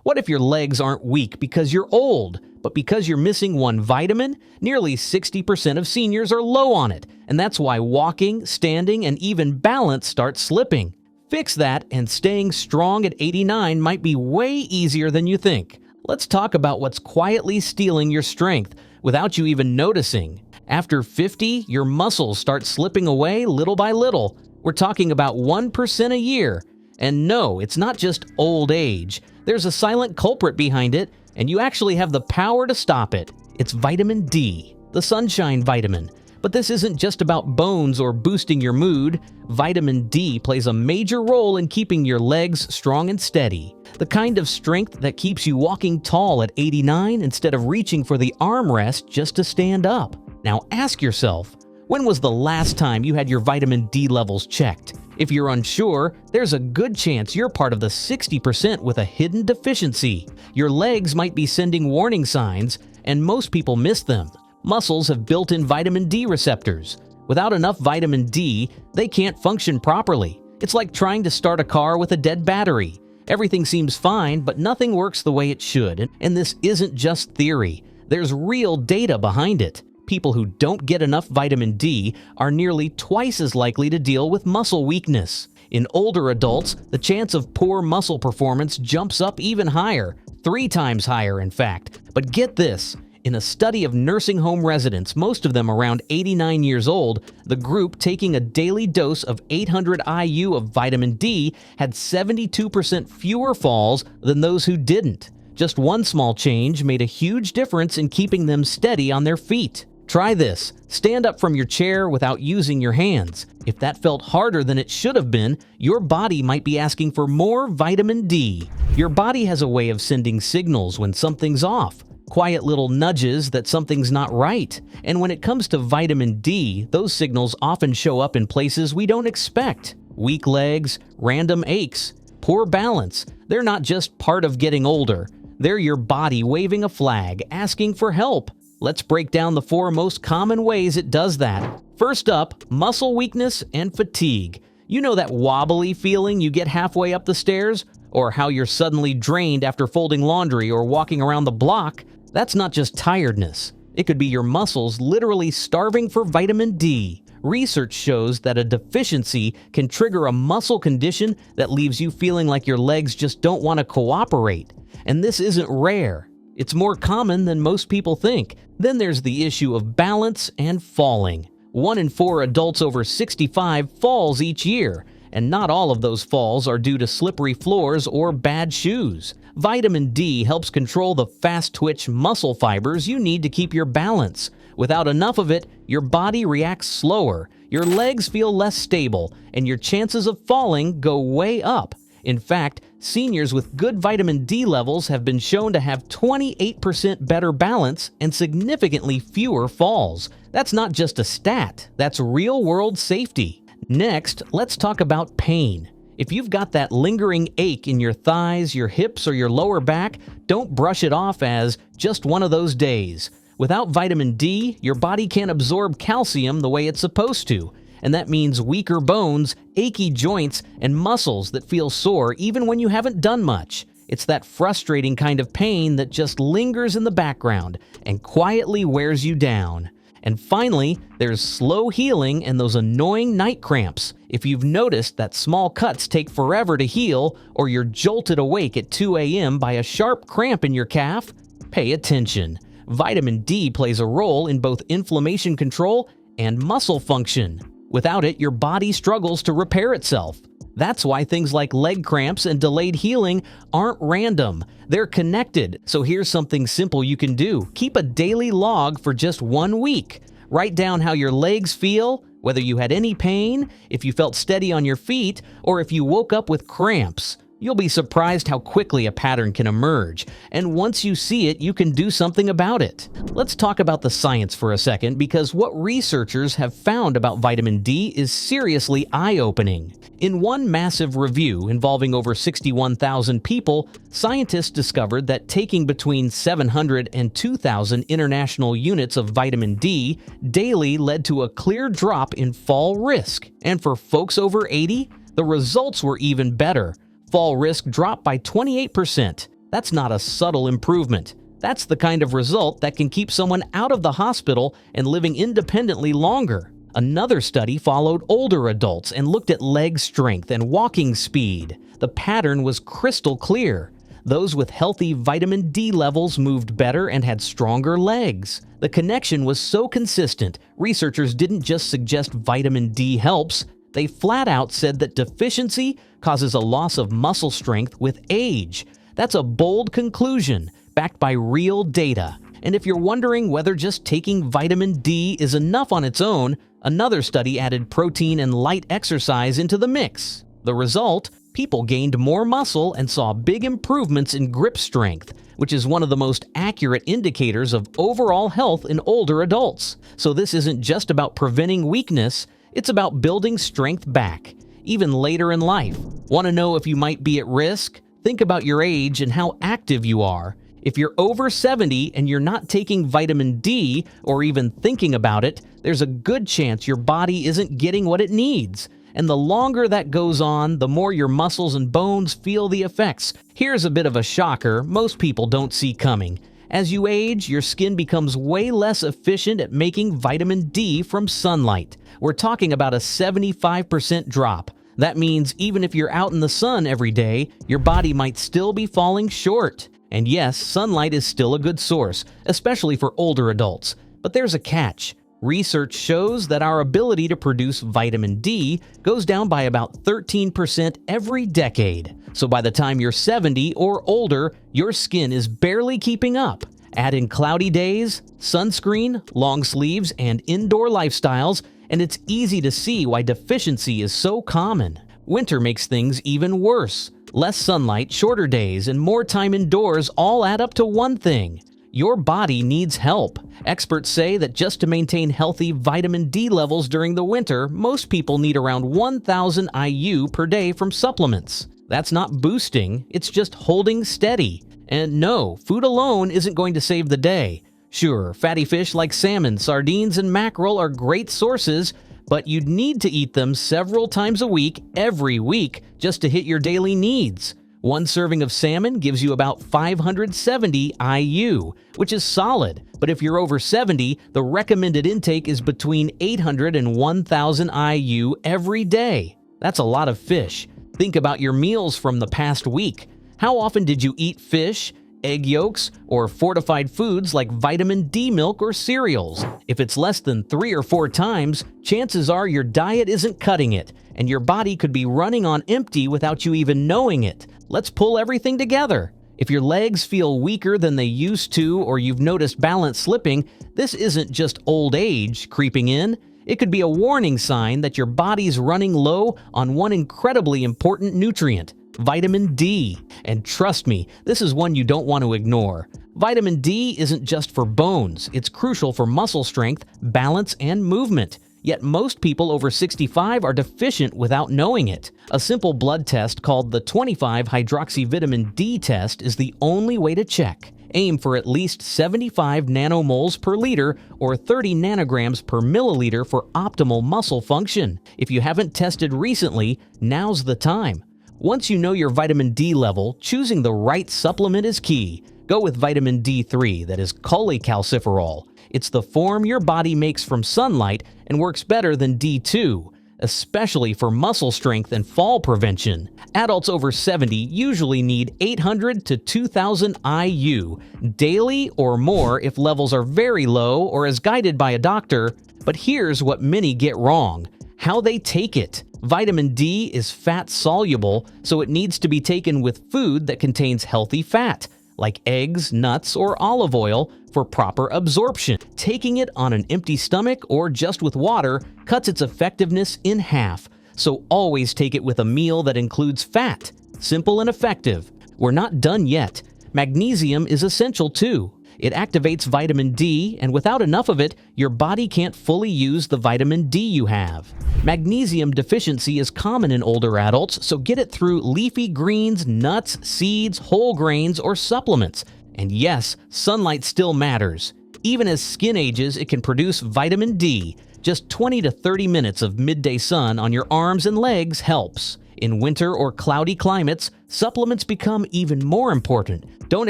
What if your legs aren't weak because you're old, but because you're missing one vitamin? Nearly 60% of seniors are low on it, and that's why walking, standing, and even balance start slipping. Fix that, and staying strong at 89 might be way easier than you think. Let's talk about what's quietly stealing your strength without you even noticing. After 50, your muscles start slipping away little by little. We're talking about 1% a year. And no, it's not just old age. There's a silent culprit behind it, and you actually have the power to stop it. It's vitamin D, the sunshine vitamin. But this isn't just about bones or boosting your mood. Vitamin D plays a major role in keeping your legs strong and steady. The kind of strength that keeps you walking tall at 89 instead of reaching for the armrest just to stand up. Now ask yourself, when was the last time you had your vitamin D levels checked? If you're unsure, there's a good chance you're part of the 60% with a hidden deficiency. Your legs might be sending warning signs, and most people miss them. Muscles have built-in vitamin D receptors. Without enough vitamin D, they can't function properly. It's like trying to start a car with a dead battery. Everything seems fine, but nothing works the way it should. And this isn't just theory. There's real data behind it. People who don't get enough vitamin D are nearly twice as likely to deal with muscle weakness. In older adults, the chance of poor muscle performance jumps up even higher, 3 times higher in fact. But get this, in a study of nursing home residents, most of them around 89 years old, the group taking a daily dose of 800 IU of vitamin D had 72% fewer falls than those who didn't. Just one small change made a huge difference in keeping them steady on their feet. Try this. Stand up from your chair without using your hands. If that felt harder than it should have been, your body might be asking for more vitamin D. Your body has a way of sending signals when something's off. Quiet little nudges that something's not right. And when it comes to vitamin D, those signals often show up in places we don't expect. Weak legs, random aches, poor balance. They're not just part of getting older. They're your body waving a flag, asking for help. Let's break down the 4 most common ways it does that. First up, muscle weakness and fatigue. You know that wobbly feeling you get halfway up the stairs? Or how you're suddenly drained after folding laundry or walking around the block? That's not just tiredness. It could be your muscles literally starving for vitamin D. Research shows that a deficiency can trigger a muscle condition that leaves you feeling like your legs just don't want to cooperate. And this isn't rare. It's more common than most people think. Then there's the issue of balance and falling. 1 in 4 adults over 65 falls each year, and not all of those falls are due to slippery floors or bad shoes. Vitamin D helps control the fast-twitch muscle fibers you need to keep your balance. Without enough of it, your body reacts slower, your legs feel less stable, and your chances of falling go way up. In fact, seniors with good vitamin D levels have been shown to have 28% better balance and significantly fewer falls. That's not just a stat, that's real-world safety. Next, let's talk about pain. If you've got that lingering ache in your thighs, your hips, or your lower back, don't brush it off as just one of those days. Without vitamin D, your body can't absorb calcium the way it's supposed to. And that means weaker bones, achy joints, and muscles that feel sore even when you haven't done much. It's that frustrating kind of pain that just lingers in the background and quietly wears you down. And finally, there's slow healing and those annoying night cramps. If you've noticed that small cuts take forever to heal, or you're jolted awake at 2 a.m. by a sharp cramp in your calf, pay attention. Vitamin D plays a role in both inflammation control and muscle function. Without it, your body struggles to repair itself. That's why things like leg cramps and delayed healing aren't random. They're connected. So here's something simple you can do. Keep a daily log for just 1 week. Write down how your legs feel, whether you had any pain, if you felt steady on your feet, or if you woke up with cramps. You'll be surprised how quickly a pattern can emerge, and once you see it, you can do something about it. Let's talk about the science for a second, because what researchers have found about vitamin D is seriously eye-opening. In one massive review involving over 61,000 people, scientists discovered that taking between 700 and 2,000 international units of vitamin D daily led to a clear drop in fall risk. And for folks over 80, the results were even better. Fall risk dropped by 28%. That's not a subtle improvement. That's the kind of result that can keep someone out of the hospital and living independently longer. Another study followed older adults and looked at leg strength and walking speed. The pattern was crystal clear. Those with healthy vitamin D levels moved better and had stronger legs. The connection was so consistent, researchers didn't just suggest vitamin D helps, they flat out said that deficiency causes a loss of muscle strength with age. That's a bold conclusion, backed by real data. And if you're wondering whether just taking vitamin D is enough on its own, another study added protein and light exercise into the mix. The result? People gained more muscle and saw big improvements in grip strength, which is one of the most accurate indicators of overall health in older adults. So this isn't just about preventing weakness, it's about building strength back, even later in life. Want to know if you might be at risk? Think about your age and how active you are. If you're over 70 and you're not taking vitamin D or even thinking about it, there's a good chance your body isn't getting what it needs. And the longer that goes on, the more your muscles and bones feel the effects. Here's a bit of a shocker most people don't see coming. As you age, your skin becomes way less efficient at making vitamin D from sunlight. We're talking about a 75% drop. That means even if you're out in the sun every day, your body might still be falling short. And yes, sunlight is still a good source, especially for older adults. But there's a catch. Research shows that our ability to produce vitamin D goes down by about 13% every decade. So by the time you're 70 or older, your skin is barely keeping up. Add in cloudy days, sunscreen, long sleeves, and indoor lifestyles, and it's easy to see why deficiency is so common. Winter makes things even worse. Less sunlight, shorter days, and more time indoors all add up to one thing. Your body needs help. Experts say that just to maintain healthy vitamin D levels during the winter, most people need around 1,000 IU per day from supplements. That's not boosting, it's just holding steady. And no, food alone isn't going to save the day. Sure, fatty fish like salmon, sardines, and mackerel are great sources, but you'd need to eat them several times a week, every week, just to hit your daily needs. One serving of salmon gives you about 570 IU, which is solid. But if you're over 70, the recommended intake is between 800 and 1,000 IU every day. That's a lot of fish. Think about your meals from the past week. How often did you eat fish, egg yolks, or fortified foods like vitamin D milk or cereals? If it's less than 3 or 4 times, chances are your diet isn't cutting it, and your body could be running on empty without you even knowing it. Let's pull everything together. If your legs feel weaker than they used to or you've noticed balance slipping, this isn't just old age creeping in. It could be a warning sign that your body's running low on one incredibly important nutrient, vitamin D. And trust me, this is one you don't want to ignore. Vitamin D isn't just for bones, it's crucial for muscle strength, balance, and movement. Yet most people over 65 are deficient without knowing it. A simple blood test called the 25-hydroxyvitamin D test is the only way to check. Aim for at least 75 nanomoles per liter or 30 nanograms per milliliter for optimal muscle function. If you haven't tested recently, now's the time. Once you know your vitamin D level, choosing the right supplement is key. Go with vitamin D3, that is cholecalciferol. It's the form your body makes from sunlight and works better than D2, especially for muscle strength and fall prevention. Adults over 70 usually need 800 to 2,000 IU daily or more if levels are very low or as guided by a doctor. But here's what many get wrong: how they take it. Vitamin D is fat soluble, so it needs to be taken with food that contains healthy fat, like eggs, nuts, or olive oil, for proper absorption. Taking it on an empty stomach or just with water cuts its effectiveness in half, so always take it with a meal that includes fat. Simple and effective. We're not done yet. Magnesium is essential too. It activates vitamin D, and without enough of it, your body can't fully use the vitamin D you have. Magnesium deficiency is common in older adults, so get it through leafy greens, nuts, seeds, whole grains, or supplements. And yes, sunlight still matters. Even as skin ages, it can produce vitamin D. Just 20 to 30 minutes of midday sun on your arms and legs helps. In winter or cloudy climates, supplements become even more important. Don't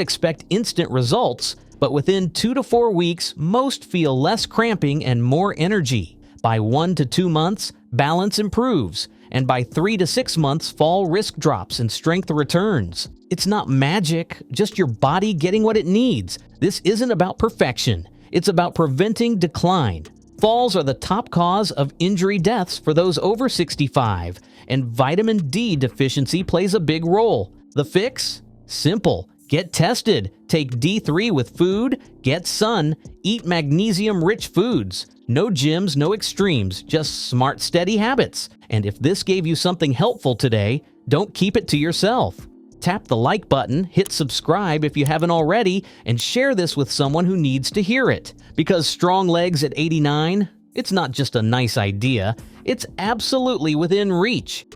expect instant results, but within 2 to 4 weeks, most feel less cramping and more energy. By 1 to 2 months, balance improves, and by 3 to 6 months, fall risk drops and strength returns. It's not magic, just your body getting what it needs. This isn't about perfection. It's about preventing decline. Falls are the top cause of injury deaths for those over 65, and vitamin D deficiency plays a big role. The fix? Simple. Get tested. Take D3 with food, get sun, eat magnesium-rich foods. No gyms, no extremes, just smart, steady habits. And if this gave you something helpful today, don't keep it to yourself. Tap the like button, hit subscribe if you haven't already, and share this with someone who needs to hear it. Because strong legs at 89, it's not just a nice idea, it's absolutely within reach.